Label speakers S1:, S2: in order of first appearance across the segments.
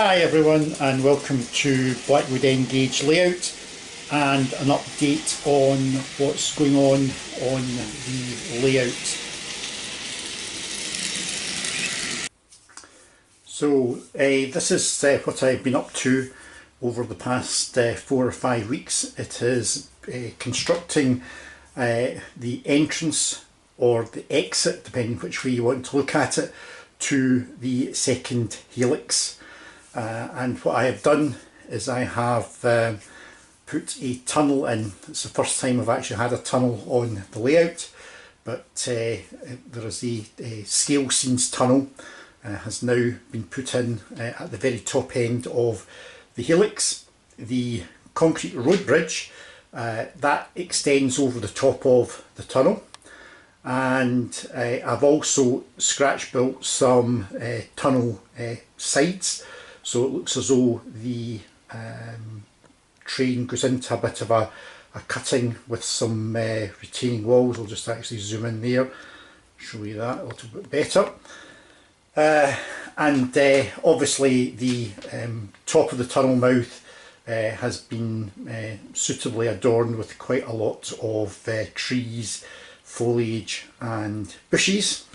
S1: Hi everyone, and welcome to Blackwood Engage Layout and an update on what's going on the layout. So this is what I've been up to over the past 4 or 5 weeks. It is constructing the entrance or the exit, depending which way you want to look at it, to the second helix. And what I have done is I have put a tunnel in. It's the first time I've actually had a tunnel on the layout, but there is a scale scenes tunnel has now been put in at the very top end of the helix. The concrete road bridge that extends over the top of the tunnel, and I've also scratch built some tunnel sides, so it looks as though the train goes into a bit of a cutting with some retaining walls. I'll just actually zoom in there, show you that a little bit better. And obviously the top of the tunnel mouth has been suitably adorned with quite a lot of trees, foliage and bushes.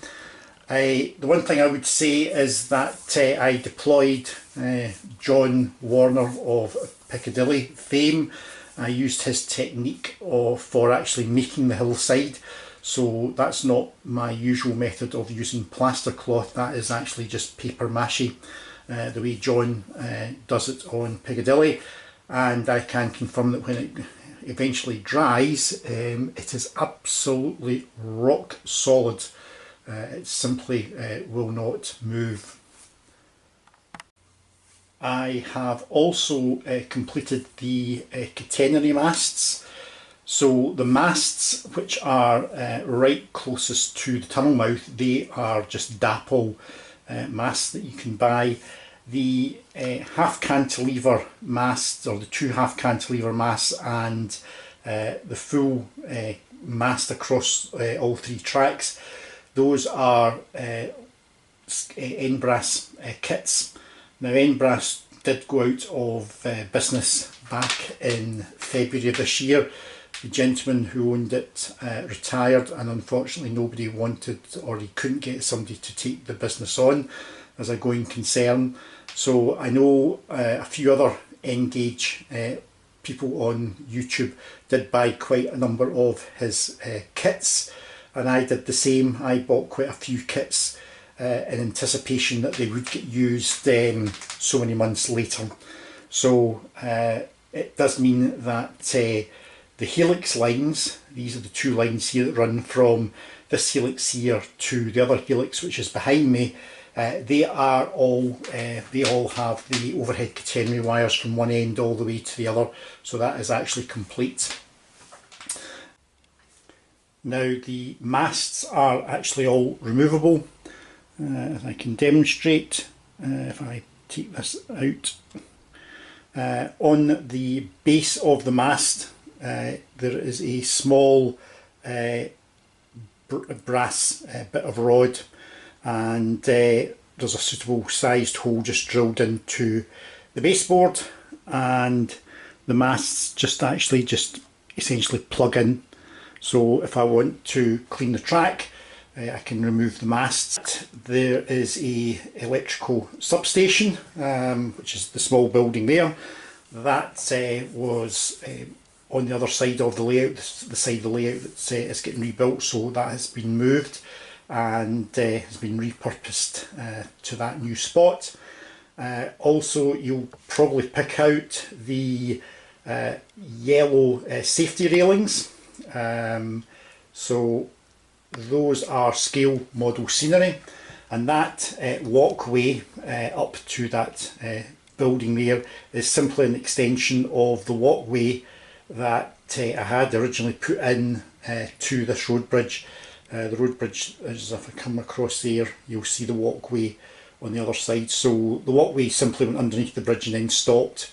S1: The one thing I would say is that I deployed John Warner of Piccadilly fame. I used his technique for actually making the hillside. So that's not my usual method of using plaster cloth. That is actually just paper mache, the way John does it on Piccadilly. And I can confirm that when it eventually dries, it is absolutely rock solid. It simply will not move. I have also completed the catenary masts. So the masts which are right closest to the tunnel mouth, they are just dapple masts that you can buy. The half cantilever masts, or the two half cantilever masts, and the full mast across all three tracks, those are Enbrass kits. Now Enbrass did go out of business back in February of this year. The gentleman who owned it retired, and unfortunately nobody wanted, or he couldn't get somebody to take the business on as a going concern. So I know a few other Engage people on YouTube did buy quite a number of his kits, and I did the same. I bought quite a few kits in anticipation that they would get used so many months later. So it does mean that the helix lines, these are the two lines here that run from this helix here to the other helix which is behind me, they all have the overhead catenary wires from one end all the way to the other, so that is actually complete. Now the masts are actually all removable, as I can demonstrate if I take this out. On the base of the mast there is a small brass bit of rod, and there's a suitable sized hole just drilled into the baseboard, and the masts just essentially plug in. So if I want to clean the track, I can remove the masts. There is a electrical substation, which is the small building there. That was on the other side of the layout, the side of the layout that is getting rebuilt, so that has been moved and has been repurposed to that new spot. Also, you'll probably pick out the yellow safety railings. So those are scale model scenery, and that walkway up to that building there is simply an extension of the walkway that I had originally put in to this road bridge. The road bridge, as if I come across there, you'll see the walkway on the other side. So the walkway simply went underneath the bridge and then stopped.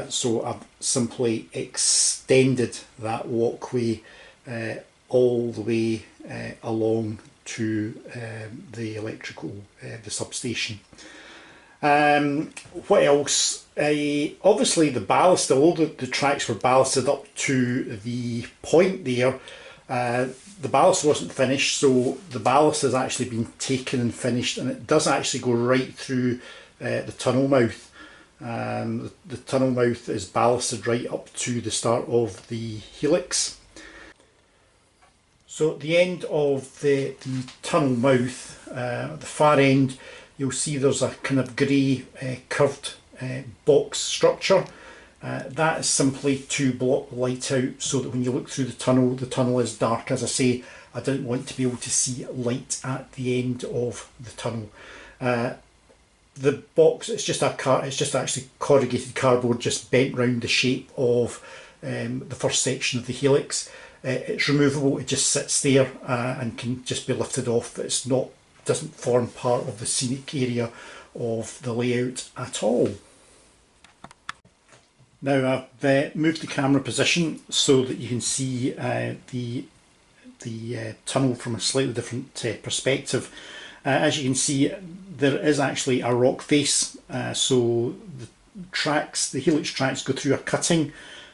S1: So I've simply extended that walkway all the way along to the electrical, the substation. What else? Obviously the ballast, all the tracks were ballasted up to the point there. The ballast wasn't finished, so the ballast has actually been taken and finished, and it does actually go right through the tunnel mouth. The tunnel mouth is ballasted right up to the start of the helix. So at the end of the tunnel mouth, at the far end, you'll see there's a kind of grey curved box structure. That is simply to block the light out, so that when you look through the tunnel is dark. As I say, I didn't want to be able to see light at the end of the tunnel. The box, it's just actually corrugated cardboard, just bent round the shape of the first section of the helix. It's removable, it just sits there and can just be lifted off. Doesn't form part of the scenic area of the layout at all. Now I've moved the camera position so that you can see the tunnel from a slightly different perspective. As you can see, there is actually a rock face, so the helix tracks go through a cutting.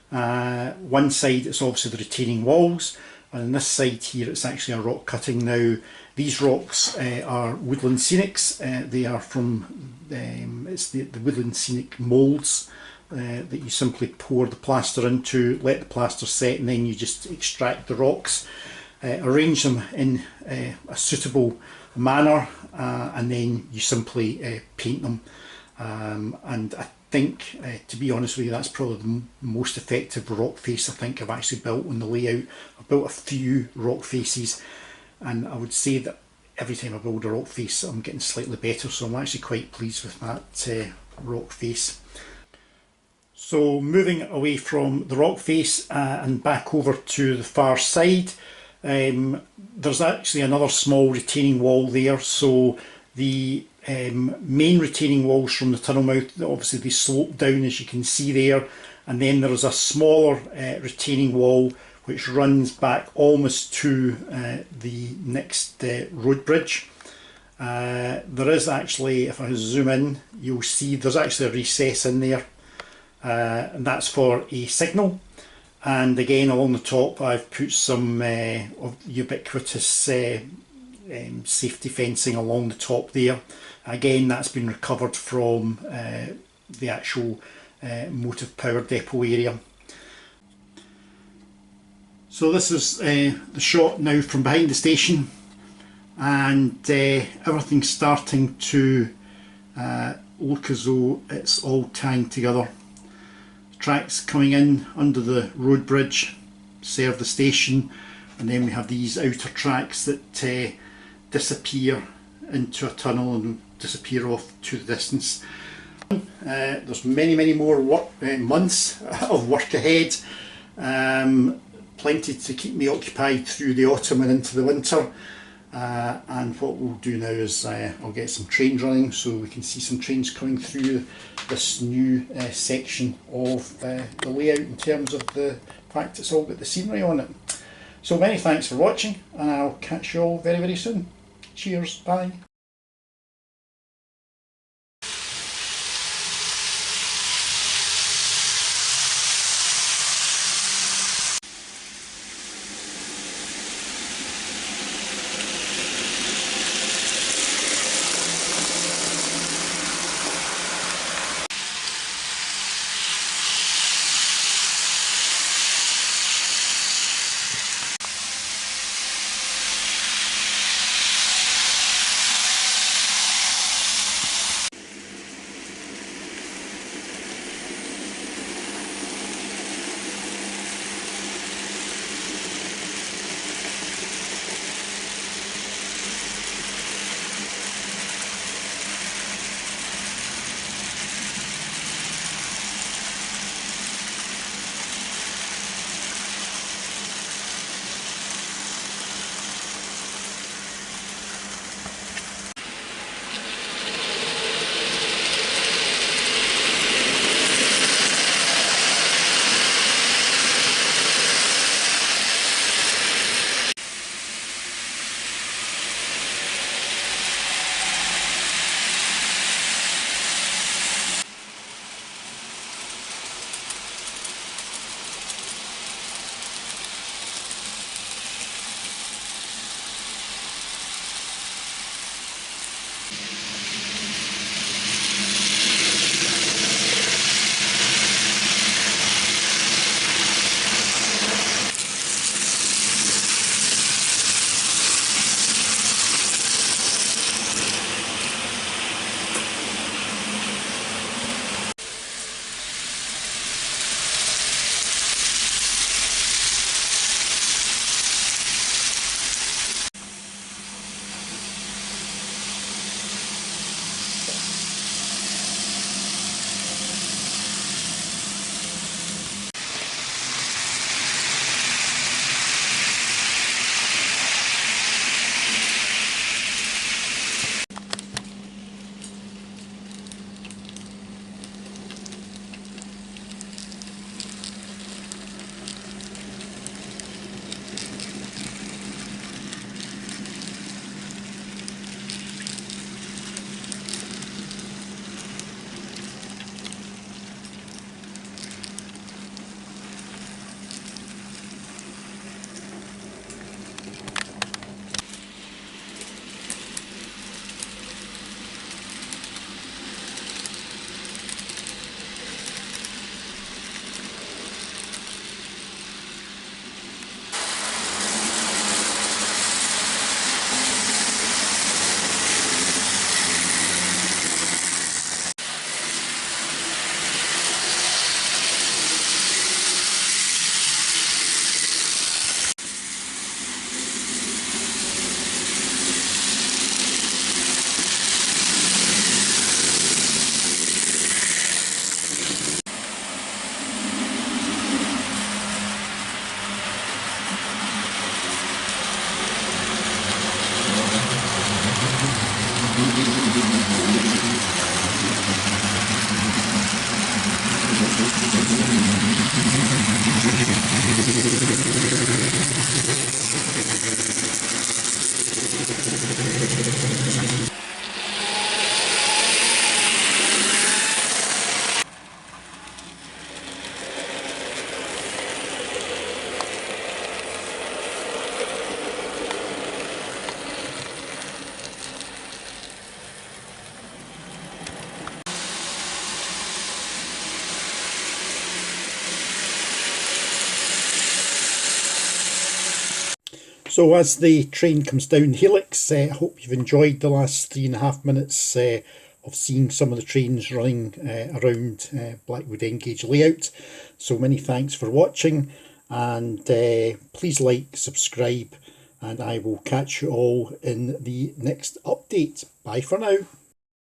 S1: One side it's obviously the retaining walls, and on this side here it's actually a rock cutting. Now these rocks are woodland scenics. They are from it's the woodland scenic moulds that you simply pour the plaster into, let the plaster set, and then you just extract the rocks, arrange them in a suitable manner, and then you simply paint them. And I think, to be honest with you, that's probably the most effective rock face I think I've actually built on the layout. I've built a few rock faces, and I would say that every time I build a rock face I'm getting slightly better, so I'm actually quite pleased with that rock face. So moving away from the rock face and back over to the far side, there's actually another small retaining wall there. So the main retaining walls from the tunnel mouth, obviously they slope down, as you can see there, and then there is a smaller retaining wall which runs back almost to the next road bridge. There is actually, if I zoom in, you'll see there's actually a recess in there, and that's for a signal. And again, along the top I've put some of ubiquitous safety fencing along the top there. Again, that's been recovered from the actual motive power depot area. So this is the shot now from behind the station, and everything's starting to look as though it's all tying together. Tracks coming in under the road bridge serve the station, and then we have these outer tracks that disappear into a tunnel and disappear off to the distance. There's many more months of work ahead, plenty to keep me occupied through the autumn and into the winter. And what we'll do now is I'll get some trains running so we can see some trains coming through this new section of the layout, in terms of the fact it's all got the scenery on it. So many thanks for watching, and I'll catch you all very soon. Cheers, bye. So as the train comes down helix, I hope you've enjoyed the last 3.5 minutes of seeing some of the trains running around Blackwood N-gauge layout. So many thanks for watching, and please like, subscribe, and I will catch you all in the next update. Bye for now.